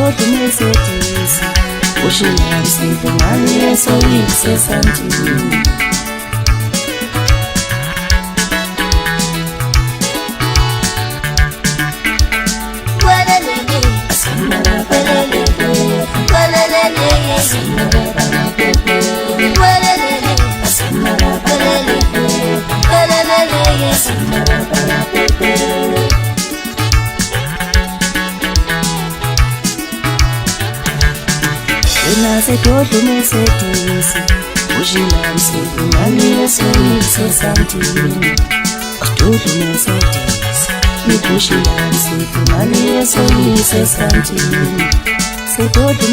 sedodla Mercedes ushilamsile ngani yesoyise santini sedodla Mercedes ushilamsile ngani yesoyise santini sedodla Mercedes ushilamsile ngani yesoyise santini sedodla